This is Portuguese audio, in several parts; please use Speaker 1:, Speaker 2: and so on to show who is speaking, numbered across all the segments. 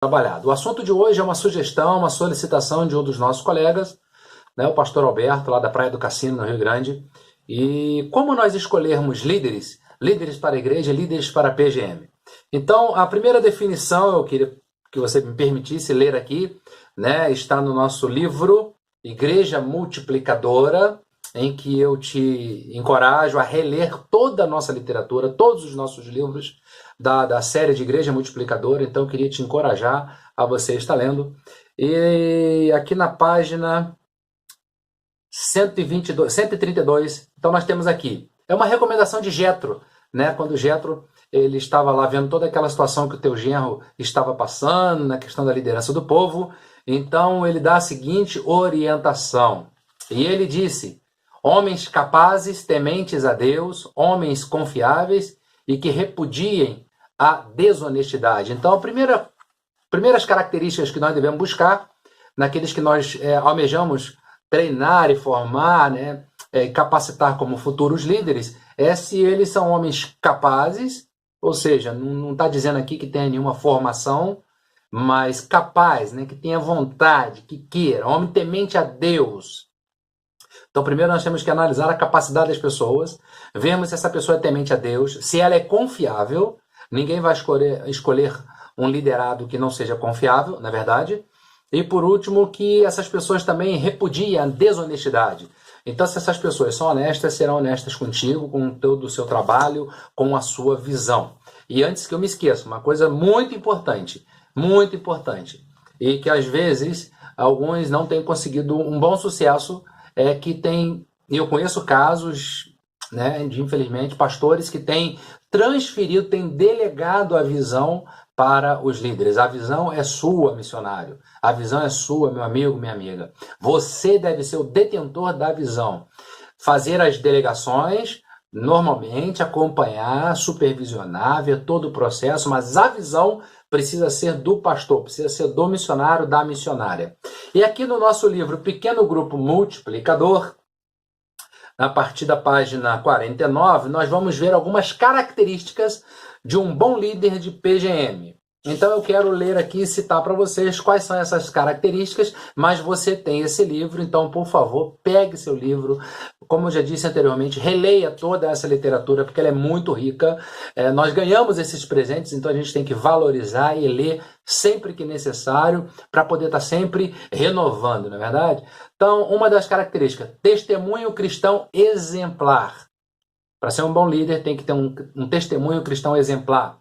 Speaker 1: trabalhado. O assunto de hoje é uma sugestão, uma solicitação de um dos nossos colegas, né, o pastor Alberto, lá da Praia do Cassino, no Rio Grande. E como nós escolhermos líderes para a igreja, líderes para a PGM. Então, a primeira definição, eu queria que você me permitisse ler aqui, né, está no nosso livro Igreja Multiplicadora, em que eu te encorajo a reler toda a nossa literatura, todos os nossos livros da série de Igreja Multiplicadora. Então, eu queria te encorajar a você estar lendo. E aqui na página 132, então nós temos aqui, é uma recomendação de Jetro, né? Quando Jetro ele estava lá vendo toda aquela situação que o teu genro estava passando, na questão da liderança do povo, então ele dá a seguinte orientação, e ele disse: homens capazes, tementes a Deus, homens confiáveis e que repudiem a desonestidade. Então, primeiras características que nós devemos buscar naqueles que nós almejamos treinar e formar, né, capacitar como futuros líderes, é se eles são homens capazes, ou seja, não está dizendo aqui que tenha nenhuma formação, mas capaz, né, que tenha vontade, que queira, homem temente a Deus. Então, primeiro nós temos que analisar a capacidade das pessoas, vermos se essa pessoa é temente a Deus, se ela é confiável. Ninguém vai escolher um liderado que não seja confiável, na verdade. E por último, que essas pessoas também repudiem a desonestidade. Então, se essas pessoas são honestas, serão honestas contigo, com todo o seu trabalho, com a sua visão. E antes que eu me esqueça, uma coisa muito importante, e que às vezes alguns não têm conseguido um bom sucesso, e eu conheço casos, né, de, infelizmente, pastores que têm transferido, têm delegado a visão para os líderes. A visão é sua, missionário. A visão é sua, meu amigo, minha amiga. Você deve ser o detentor da visão. Fazer as delegações, normalmente, acompanhar, supervisionar, ver todo o processo, mas a visão precisa ser do pastor, precisa ser do missionário, da missionária. E aqui no nosso livro Pequeno Grupo Multiplicador, a partir da página 49, nós vamos ver algumas características de um bom líder de PGM. Então eu quero ler aqui e citar para vocês quais são essas características, mas você tem esse livro, então por favor, pegue seu livro. Como eu já disse anteriormente, releia toda essa literatura, porque ela é muito rica. Nós ganhamos esses presentes, então a gente tem que valorizar e ler sempre que necessário, para poder estar sempre renovando, não é verdade? Então, uma das características, testemunho cristão exemplar. Para ser um bom líder, tem que ter um testemunho cristão exemplar.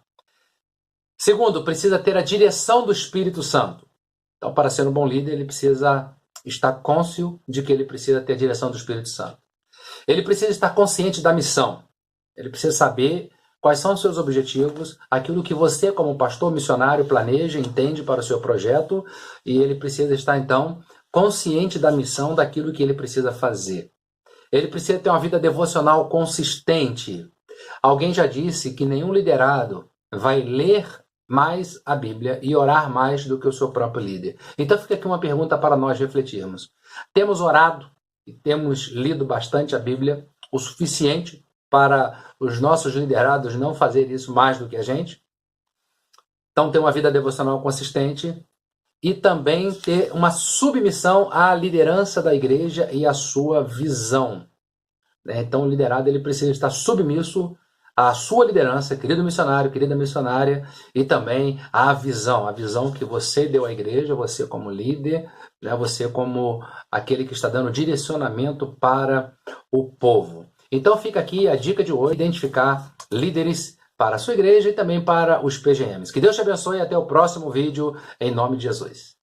Speaker 1: Segundo, precisa ter a direção do Espírito Santo. Então, para ser um bom líder, ele precisa estar cônscio de que ele precisa ter a direção do Espírito Santo. Ele precisa estar consciente da missão. Ele precisa saber quais são os seus objetivos, aquilo que você, como pastor missionário, planeja, entende para o seu projeto, e ele precisa estar, então, consciente da missão, daquilo que ele precisa fazer. Ele precisa ter uma vida devocional consistente. Alguém já disse que nenhum liderado vai ler mais a Bíblia e orar mais do que o seu próprio líder. Então fica aqui uma pergunta para nós refletirmos. Temos orado e temos lido bastante a Bíblia, o suficiente para os nossos liderados não fazerem isso mais do que a gente? Então ter uma vida devocional consistente e também ter uma submissão à liderança da igreja e à sua visão. Então o liderado ele precisa estar submisso à sua liderança, querido missionário, querida missionária, e também à visão que você deu à igreja, você como líder, né, você como aquele que está dando direcionamento para o povo. Então fica aqui a dica de hoje, identificar líderes para a sua igreja e também para os PGMs. Que Deus te abençoe e até o próximo vídeo, em nome de Jesus.